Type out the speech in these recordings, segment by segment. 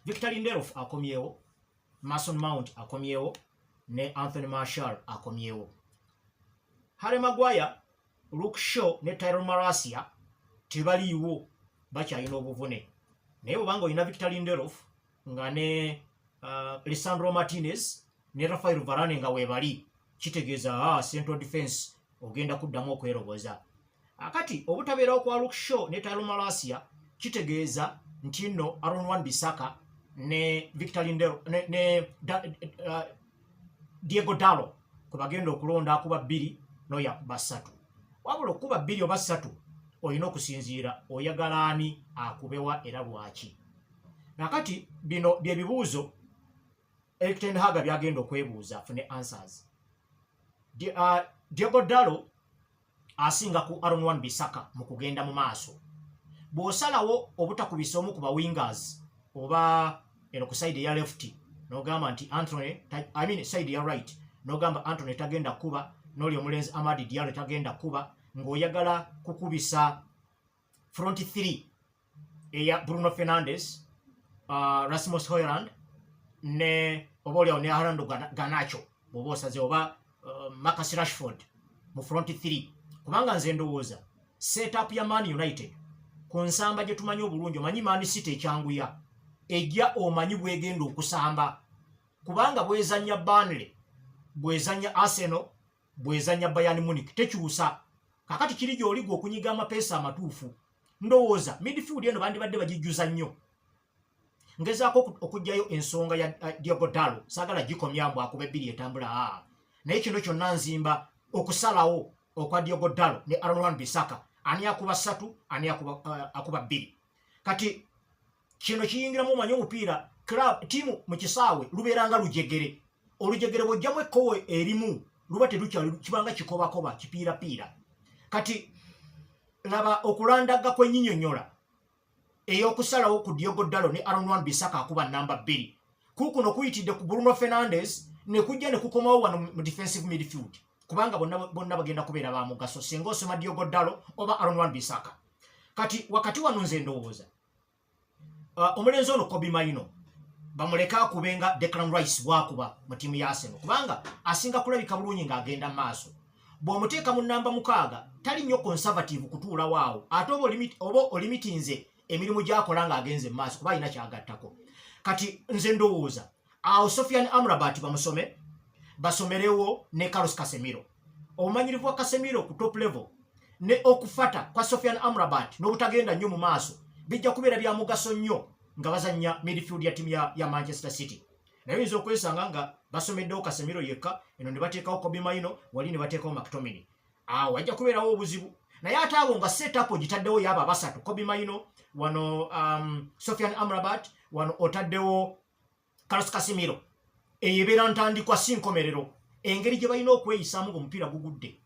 Victor Lindelof akomyewo, Mason Mount akomyewo, ne Anthony Marshall akomyewo. Harry Maguire, Luke Shaw ne Tyrone Malacia tebaliiwo bakyalina obuvune. Naye bw'obanga olina Victor Lindelof nga ne Lisandro Martinez ne Rafael Varane nga weebali, kitegeeza central defense ogenda kuddamu okweroboza. Akati obutabeerawo kwa Luke Shaw ne Tyrone Malacia kitegeeza nti nno Aaron Wan-Bissaka ne Victor Lindelof Diego Dallo kwe bagenda okulonda akuba 2 n'oyo akuba 3. Wabula okuba 2 oba 3 olina okusinziira oyagala ani akubewa era lwaki. Nakati bino bye bibuuzo Erik ten Hag byagenda okwebuuza afune answers. Diego Dallo asinga ku Aaron Wan-Bissaka mu kugenda mu maaso. Bw'osalawo obutakubisa omu ku ba wingers oba eno ku side ya left n'ogamba nti side ya right n'ogamba Anthony tagenda kuba n'oli omulenzi Amadi Diallo tagenda kuba, ng'oyagala kukubisa front 3 eya Bruno Fernandes, Rasmus Hojlund ne obolyawo ne Alejandro Garnacho bw'oba osaze oba Marcus Rashford mu front 3. Kubanga nze ndowooza setup ya Man United ku nsamba gye tumanyi obulungi, omanyi Man City ekyanguya ejja omanyi bwegenda okusamba, kubanga bwezanya Burnley, bwezanya Arsenal, bwezanya Bayern Munich tekyusa. Kakati kiri gy'oliga okunyiga amapeesa amatuufu. Ndowooza midfield eno bandibadde bagijjuza nnyo. Ngezaako okugjayo ensonga ya Diego Dallo, saagala gikomyambu akube 2 etambula. Naye kino kyonna nzimba okusalawo okwa Diego Dallo ne Aaron Wan-Bissaka, ani akuba 3, ani akuba 2. Kati kino kiyingiramu omanyi omupiira tiimu mu kisaawe lubeeranga lujegere. Olujegere bw'ojjamu ekkowe erimu luba terukyali kibanga kikobakoba kipiirapiira. Kati laba okulandaga kwenyinyonnyola ey'okusalawo ku Diego Dallo ne Aaron Wan-Bissaka akuba namba 2. Kukuno kuyitidde ku Bruno Fernandes ne kujja ne kukomawo wano mu defensive midfield, kubanga bonna bagenda kubeera ba mugaso singa osoma Diego Dallo oba Aaron Wan-Bissaka. Kati wakati wano nze ndowooza omulenzi ono Kobbie Mainoo bamuleka akubenga Declan Rice bwakuba mu tiimu ya Arsenal, kubanga asinga kulabika bulungi ng'agenda maaso. Bw'omuteeka mu namba 6 tali nnyo conservative kutuula waawo, ate oba olimitinze emirimu gy'akola ng'agenze maaso kuba alina kyagattako. Kati nze ndowooza awo Sofiane Amrabat basomerewo ne Carlos Casemiro. Obumanyirivu bwa Casemiro ku top level ne okufata kwa Sofiane Amrabat n'obutagenda nnyo mu maaso bijja kubeera bya mugaso nnyo nga bazanya midfield ya timu ya Manchester City. Naye oyinza okwesanga nga basomeddewo Casemiro yekka, eno ne bateekawo Kobbie Mainoo, wali ne bateekawo McTominay. Awo wajja kubeerawo obuzibu. Naye ate abo nga setup ogitaddewo yaba 3, Kobbie Mainoo, wano Sofiane Amrabat, wano otaddewo Carlos Casemiro. Eyo ebeera ntandikwa si nkomerero. Engeri gye balina okweyisaamu ng'omupiira gugudde,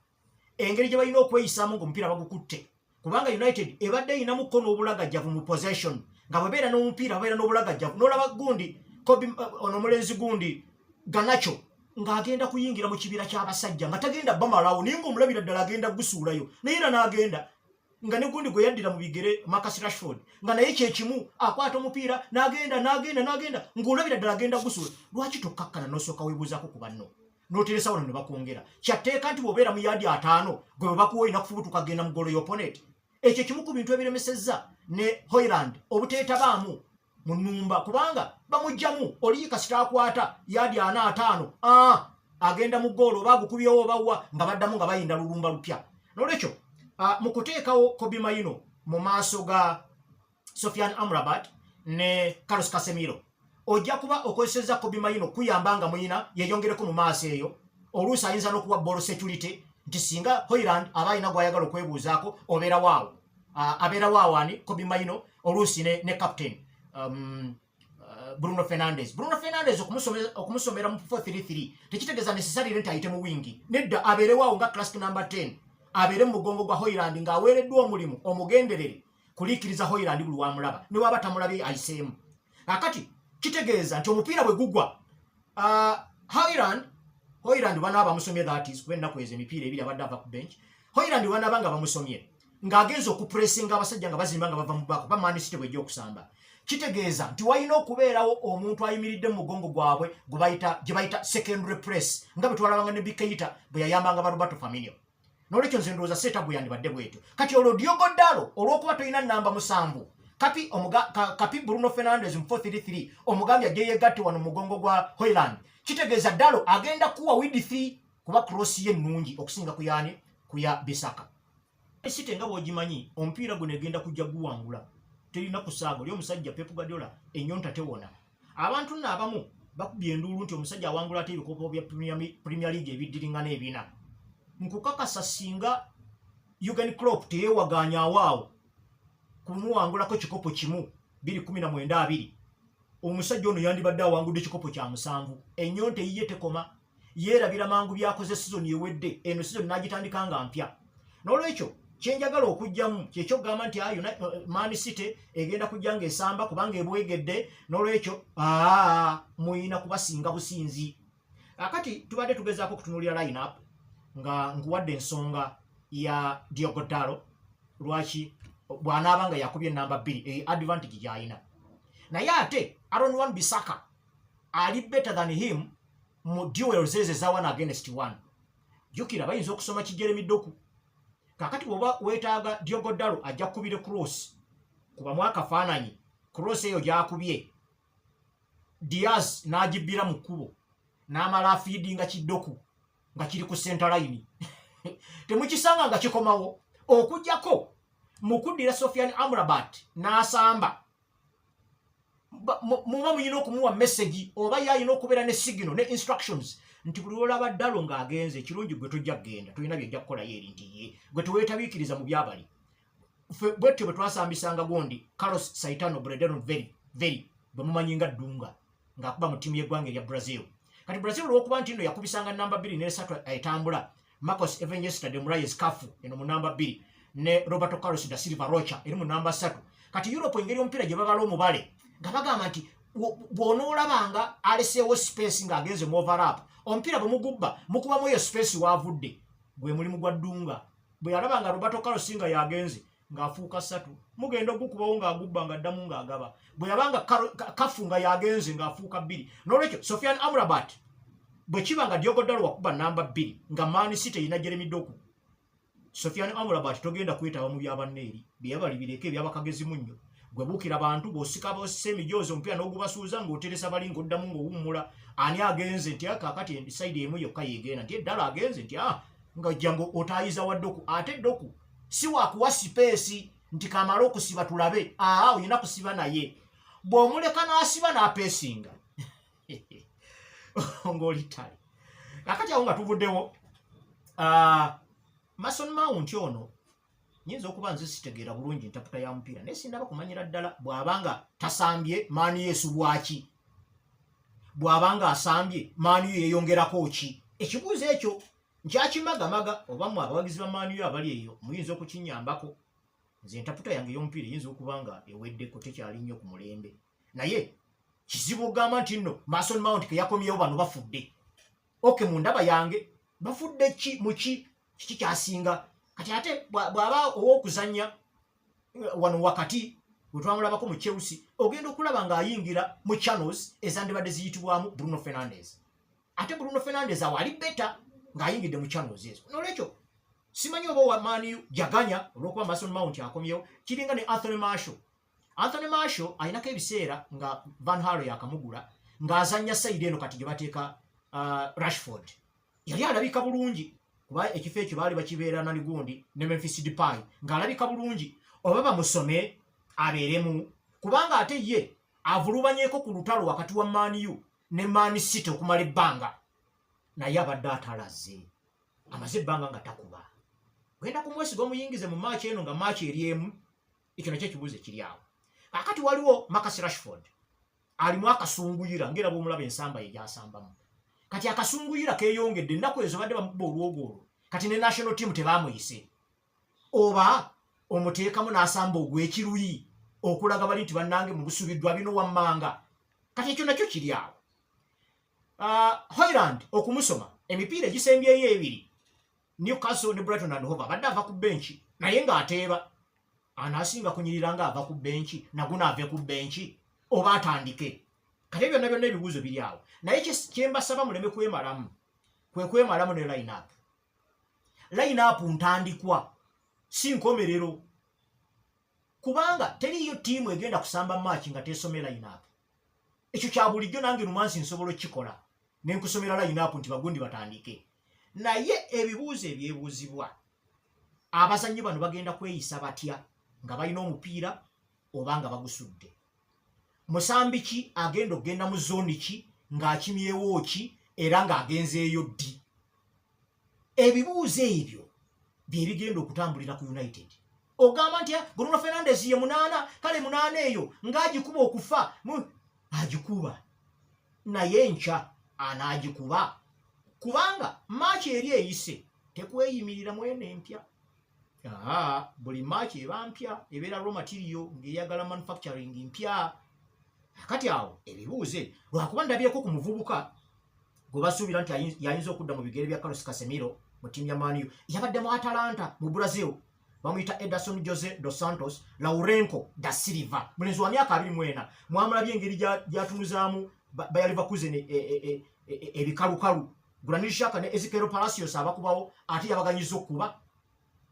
engeri gye balina okweyisaamu ng'omupiira bagukutte, kubanga United ebadde eyinamuko n'obulagajjavu mu possession, nga bwebeera n'omupiira babeera n'obulagajjavu. N'olaba gundi ono omulenzi gundi Garnacho ng'agenda kuyingira mu kibira ky'abasajja nga tagenda bamalawo, naye ng'omulabira ddala agenda gusuulayo, naye era n'agenda nga ne gundi gwe yaddira mu bigere Marcus Rashford nga naye kyekimu akwata omupiira n'agenda ng'olabira ddala agenda gusuula. Lwaki tokkakkana n'osooka weebuuzaako ku banno n'oteresa wano ne bakwongera? Kyatteeka nti bw'obeera mu yaadi 5 gwe bwe bakuwa olina kufubutuka agenda mu golo y'opponent. Ekyo kimu ku bintu ebiremesezza ne Hojlund obuteetabaamu mu nnumba, kubanga bamugjamu oli kasita akwata yaadi 4-5 agenda mu golo oba agukubyewo obawa nga baddamu nga bayinda lulumba lupya. N'olwekyo mu kuteekawo Kobbie Mainoo mu maaso ga Sofiane Amrabat ne Carlos Casemiro, ojja kuba okozesezza Kobbie Mainoo kuyamba nga muyina yeeyongereko mu maaso eyo. Oluusi ayinza n'okuwa ball security nti singa Hojlund aba alina gw'ayagala okwebuuzaako obeera waawo. Abeera waawo ani Kobbie Mainoo oluusi ne captain Bruno Fernandes. Bruno Fernandes okumusomera mu 4-3-3 tekitegeeza necessarily nti ayite mu wingi. Nedda abeere waawo nga classic number 10, abeere mu mugongo gwa Hojlund ng'aweereddwa omulimu omugenderere kuliikiriza Hojlund buli wamulaba ne waba tamulabye ayiseemu. Akati kitegeeza nti omupiira bwe gugwa Hojlund banaaba bamusomye, that is kuba ennaku ezo emipiira ebiri abadde ava ku bench. Hojlund banaaba nga bamusomye ng'agenza okupuresinga abasajja nga bazimba nga bava mu baako ba Man City bw'ejja okusamba. kitegeeza nti walina okubeerawo omuntu ayimiridde mu mugongo gwabwe gye bayita secondary press nga bwe twalabanga ne Bikeita bwe yayambanga ba Roberto Firmino. N'olwekyo nze ndowooza seeta bwe yandibadde bwetyo. Kati olwo Diogo Dallo olw'okuba tolina nnamba 7 Kapi Bruno Fernandes mu 4-3-3 omugambye ajje yeegatte wano mu mugongo gwa Hojlund. Kitegeeza Dallo agenda kuwa width kuba cross ye nnungi okusinga ku ya Bissaka. City nga bw'ogimanyi omupiira guno egenda kujja guwangula. Terina kusaaga oli omusajja Pep Guardiola ennyonta tewona. Abantu n'abamu bakubye enduulu nti omusajja awangula ate ebikopo bya Premier League ebiddiringana ebina. Nkukakasa singa Jurgen Klopp teyeewagaanya awaawo kumuwangulako kikopo kimu 2019 omusajja ono yandibadde awangudde ekikopo kya 7. Ennyonta eyiye tekoma yeerabira mangu byakoze sizoni ewedde eno sizoni n'agitandika nga mpya. N'olwekyo kyenjagala okujjamu kyekyo gamba nti Man City egenda kujja ng'esamba kubanga ebwegedde. N'olwekyo muyina kubasinga businzi. Akati tubadde tugezaako kutunuulira line-up nga nkuwadde ensonga ya Diogo Dallo lwaki bw'anaaba nga yakubye namba 2 advantage gy'alina. Naye ate Aaron Wan-Bissaka ali better than him mu duels ezo eza 1 against 1. Jjukira bayinza okusoma Jeremy Doku. Kakati bw'oba weetaaga Diogo Dallo ajja kukubira cross kubamu akafaananyi cross eyo gy'akubye Diaz n'agibbira mu kkubo n'amala afiidinga Kidoku nga kiri ku center line. Temukisanga nga kikomawo okujjako mu kuddira Sofiane Amrabat n'asamba. Muba muyina okumuwa message oba yayina okubeera ne signal ne instructions nti buli olaba Dallo ng'agenze ekirungi gwe tojja kgenda tulina byojja kukola yeeri nti ye gwe teweetabiikiriza mu byabali. Bwetyo bwe twasambisanga gondi Carlos Saitano Bredeno very bwe mumanyi nga Dunga ng'akuba mu ttiimu y'eggwanga erya Brazil. Kati Brazil olw'okuba nti nno yakubisanga namba 2 ne 3 etambula Marcos Evangelista de Moraes Cafu eno mu namba 2 ne Roberto Carlos da Silva Rocha eri mu namba 3. Kati Europe engeri omupiira gye babala omubale nga bagamba nti bw'onoolabanga aleseewo space ng'agenze mu overlap omupiira bwe mugubba mukubamu eyo space waavudde gwe mulimu gwa Dunga. Bwe yalabanga Roberto Carlos nga yagenze ng'afuuka 3 mugenda ogukubawo ng'agubba ng'addamu ng'agaba. Bwe yabanga Cafu nga yagenze ng'afuuka 2. N'olwekyo Sofiane Amrabat bwe kiba nga Diogo Dallo wakuba namba 2 nga Man City erina Jeremy Doku, Sofiane Amrabat togenda kwetaba mu byabanneeri byebali bireke ebyabakagezi munnyo. Gwe buukira abantu bw'osika bosse emijoozi omupiira n'ogubasuuza ng'oteresa bali ng'oddamu ng'owummula ani agenze nti kakati esaidi emu yokka yeegenda nti Dallo agenze nti ng'ojja ng'otaayiza wa Doku. Ate Doku si waakuwa sipeesi nti kamala okusiba tulabe olina kusiba naye. Bw'omuleka n'asiba n'apeesinga ng'oli ttale. Kakati awo nga tuvuddewo Mason Mount ono nyinza okuba nze sitegeera bulungi ntaputa ya mupiira naye sindaba kumanyira ddala bw'abanga tasambye Man U esubwaki, bw'abanga asambye Man U yeeyongerako ki. Ekibuuzo ekyo nkyakimagamaga oba mu abawagizi ba Man U abali eyo muyinza okukinyambako. Nze entaputa yange ey'omupiira eyinza okuba nga eweddeko tekyali nnyo ku mulembe naye kizibu okugamba nti nno Mason Mount ke yakomyewo bano bafudde. Mu ndaba yange bafudde ki mu kiki kyasinga. Kati ate bw'aba ow'okuzannya wano wakati bwe twamulabako mu Chelsea ogenda okulaba ng'ayingira mu channels ezandibadde ziyitibwamu Bruno Fernandes. Ate Bruno Fernandes awo ali beta ng'ayingidde mu channels ezo. N'olwekyo simanyi oba wa Man U jaganya olw'okuba Mason Mount akomyewo kiringa ne Anthony Martial. Anthony Martial alinako ebiseera nga Van Haro yakamugula ng'azannya sayidi eno kati gye bateeka Rashford. Yali alabika bulungi kuba ekifo ekyo baali bakibeera nali gundi ne Memphis Depay ng'alabika bulungi oba bamusome abeeremu kubanga ate ye avulubanyeeko ku lutalo wakati wa Man U ne Man City okumala ebbanga naye abadde atalaze amaze ebbanga nga takuba. Wenda kumwesiga omuyingize mu maaci eno nga maaci eryemu ekyo nakyo ekibuuzo ekiri awo. Akati waliwo Marcus Rashford alimu akasunguyira ngera bw'omulaba ensamba ye gy'asambamu. Kati akasunguyira keeyongedde ennaku ezo badde bamuba olwogwolwo kati ne national team tebaamuyise oba omuteekamu n'asamba ogw'ekiruyi okulaga bali nti bannange mu busubiddwa bino wammanga. Kati ekyo nakyo kiri awo. Hojlund okumusoma emipiira egisembyeyo ebiri Newcastle ne Brighton and Hove badde ava ku benchi naye ng'ateeba anaasinga kunyirira ng'ava ku benchi naguno ave ku benchi oba atandike kati byonna byonna ebibuuzo biri awo naye kyembasaba muleme kwemalamu kwemalamu ne line up ntandikwa si nkomerero kubanga teriyo tiimu egenda kusamba match nga tesome line up ekyo kya bulijjo nange Numansi nsobola okukikola ne nkusomera line up nti bagundi batandike naye ebibuuzo ebyebuuzibwa abazannyi bano bagenda kweyisa batya nga balina omupiira oba nga bagusudde musambi ki agenda okgenda mu zooni ki ng'akimyewo ki era ng'agenzeeyo ddi ebibuuzo ebyo bye bigenda okutambulira ku United ogamba nti Bruno Fernandes ye 8 kale 8 eyo ng'agikuba okufa agikuba naye nkya anaagikuba kubanga match eri eyise tekweyimirira mwene empya buli match eba mpya ebeera raw material ng'eyagala manufacturing mpya kati awo ebibuuze lwakuba ndabyeko ku muvubuka gwe basuubira nti yayinza okudda mu bigere bya Carlos Casemiro mu ttiimu ya Man U yabadde mu Atalanta mu Brazil bamuyita Ederson Jose dos Santos Lourenço da Silva mulenzi wa myaka 24 mwamulabye engeri gy'atunuzaamu Bayer Leverkusen ebikalukalu Granit Xhaka ne Ezequiel Palacios abakubawo ate yabaganyiza okuba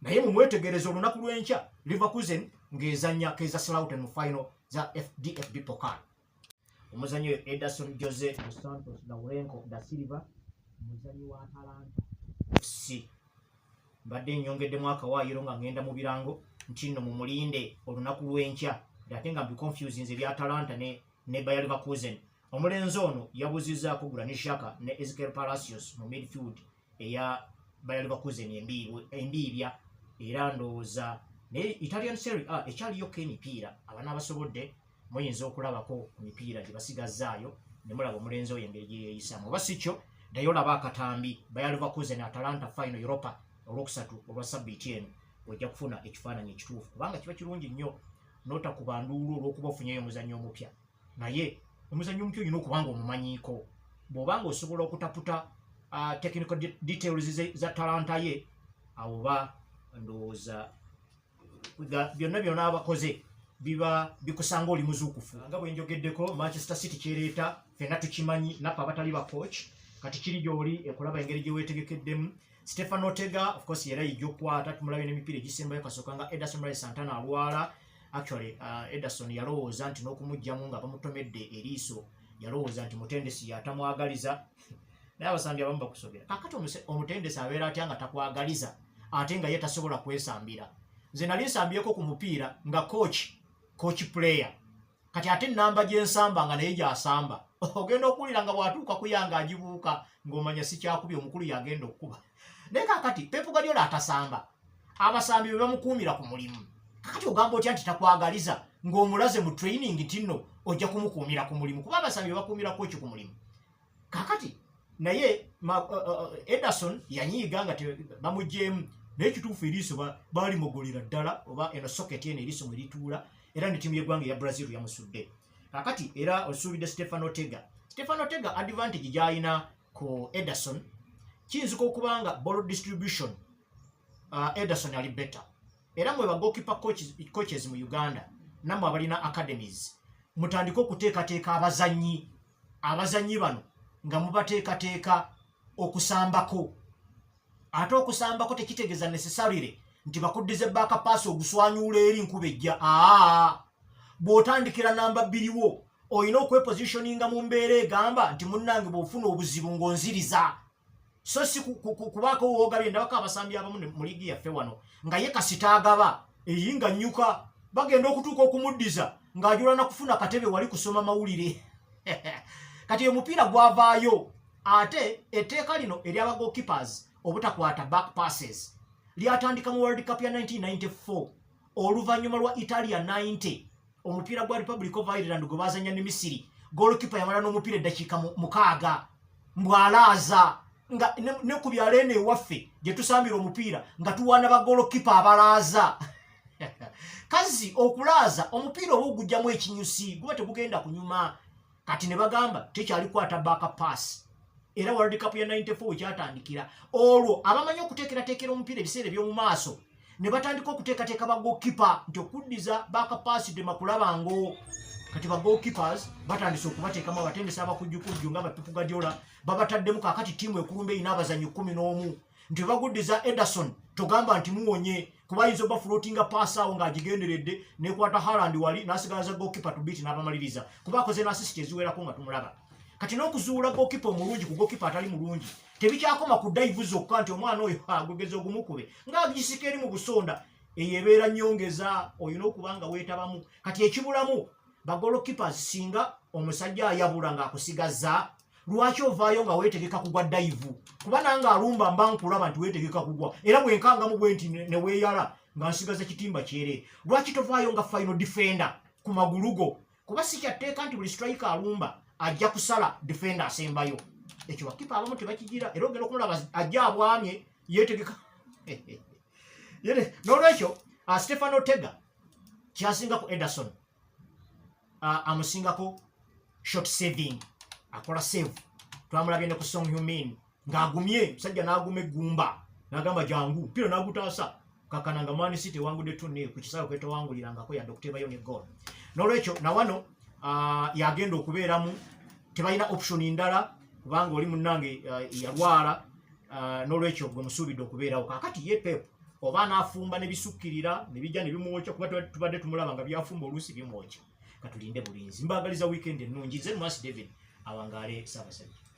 naye mu mwetegerezo olunaku lw'enkya Leverkusen ng'ezannya Kaiserslautern mu final za DFB Pokal omuzannyi Ederson Jose dos Santos Lourenço da Silva omuzannyi wa Atalanta FC mbadde nnyongeddemu akawaayiro nga ngenda mu birango nti nno mu mulinde olunaku lw'enkya ate nga mbiconfusinze bya Atalanta ne Bayer Leverkusen omulenzi ono yabuuzizzaako Granit Xhaka ne Ezequiel Palacios mu midfield eya Bayer Leverkusen embiibya era ndowooza naye Italian Serie A ekyaliyoko emipiira abaana abasobodde muyinza okulabako ku mipiira gye basigazzaayo ne mulaba omulenzi oyo engeri gye yeeyisaamu oba si kyo naye olaba akatambi Bayer Leverkusen Atalanta final Europa olwokusatu olwa sabbiiti eno ojja kufuna ekifaananyi ekituufu kubanga kiba kirungi nnyo n'otakuba nduulu olw'okuba ofunyeyo omuzannyo omupya naye omuzannyo omupya olina okuba nga omumanyiiko bw'oba nga osobola okutaputa technical details za talanta ye awo oba ndowooza byonna byonna abakoze biba bikusanga oli muzuukufu nga bwe njogeddeko Manchester City kyereeta ffenna tukimanyi naffe abatali ba coach kati kiri gy'oli ekulaba engeri gye weetegekeddemu Stefano Ortega of course era yijja okukwata tumulabye n'emipiira egisembayo kasooka nga Ederson Moraes Santana alwala actually Ederson yalowooza nti n'okumugjamu nga bamutomedde eriiso yalowooza nti mutendesi yatamwagaliza naye abasambi abamu bakusobera kakati omutendesi abeera atya nga takwagaliza ate nga ye tasobola kwesambira nze nali nsambyeko ku mupiira nga coach player kati ate namba gyensamba nga naye gyasamba ogenda okuwulira nga bw'atuuka kuyanga agibuuka ng'omanya si kyakubye omukulu yagenda okuba naye kakati Pep Guardiola atasamba abasambi bwe bamukuumira ku mulimu kakati ogamba otya nti takwagaliza ng'omulaze mu training nti nno ojja kumukuumira ku mulimu kuba abasambi bakuumira koki ku mulimu kakati naye Ederson yanyiiga nga bamugjeemu naye kituufu eriiso baali mogolera ddala oba eno socket eno eriiso mwe lituula era ne ttiimu y'eggwanga eya Brazil yamusudde kakati era osuubidde Stefano Ortega advantage gy'alina ku Ederson kiyinzika okuba nga ball distribution Ederson ali better era mwe bagoalkeeper coaches mu Uganda nammwe abalina academies mutandika okuteekateeka abazannyi bano nga mubateekateeka okusambako ate okusambako tekitegeeza necessarily nti bakuddize back pass oguswanyuula eri nkuba ejja bw'otandikira namba 2 wo olina okwepositioninga mu mbeera egamba nti munnange bw'ofuna obuzibu ng'onziriza so si kubaako woogabye ndabako abasambi abamu mu liigi yaffe wano nga ye kasita agaba eyinga nnyuka bagenda okutuuka okumuddiza ng'ajula na kufuna katebe wali kusoma mawulire kati omupiira gwavaayo ate etteeka lino ery'aba goalkeepers obutakwata back passes lyatandika mu World Cup ya 1994 oluvannyuma lwa Italia 90 omupiira gwa Republic of Ireland gwe bazanya ne Misiri goalkeeper yamala n'omupiira eddakiika 6 mbw'alaaza nga ne ku byalo eno ewaffe gye tusambira omupiira nga tuwaana ba goalkeeper abalaaza kazi okulaaza omupiira oba ogugjamu ekinyusi guba tegugenda kunyuma kati ne bagamba tekyali kwata back pass era World Cup ya 94 kyatandikira olwo abamanyi okuteekerateekera omupiira ebiseera eby'omu maaso ne batandika okuteekateeka ba goalkeeper nti okuddiza back pass de makulaba ngo kati ba goalkeepers batandise okubateekamu abatendesi abakujjukujju nga Pep Guardiola babataddemu kakati tiimu ekulumba erina abazannyi 11 nti baguddiza Ederson togamba nti muwonye kuba ayinza oba floatinga pass awo ng'agigenderedde nekwata Haaland wali n'asigaza goalkeeper to beat n'abamaliriza kuba akoze n'assist eziwerako nga tumulaba kati n'okuzuula goalkeeper omulungi ku goalkeeper atali mulungi tebikyakoma ku dive zokka nti omwana oyo agwegeza ogumukube ng'agisika eri mu busonda eyo ebeera nnyongeza olina okuba nga weetabamu kati ekibulamu bagolokeepers singa omusajja ayabula ng'akusigazza lwaki ovaayo nga weetegeka kugwa dive kuba nange alumba mba nkulaba nti weetegeka kugwa era bwenkangamu bwe nti ne weeyala nga nsigaza kitimba kyere lwaki tovaayo nga final defender ku magulu go kuba si kyatteeka nti buli striker alumba ajja kusala defender asembayo ekyo bakipa abamu tebakigira era ogenda okumulaba ajja abwamye yeetegeka n'olwekyo Stefano Ortega kyasinga ku Ederson amusingako short saving akola save twamulabye ne ku Son Heung-min ng'agumye musajja n'aguma eggumba n'agamba jangu mpira n'agutaasa kakana nga Man City wangudde tunne ku kisaawe kwetawangulirangako yadde okuteebayo ne goal n'olwekyo na wano yagenda okubeeramu tebalina option ndala kubanga oli munnange yalwala n'olwekyo gwe musuubidde okubeerawo kakati ye Pep oba n'afumba ne bisukkirira ne bijja ne bimwokya kuba tubadde tumulaba nga byafumba oluusi bimwokya katulinde bulinzi mbaagaliza weekend ennungi nze Masi David awangaale Ssaabasajja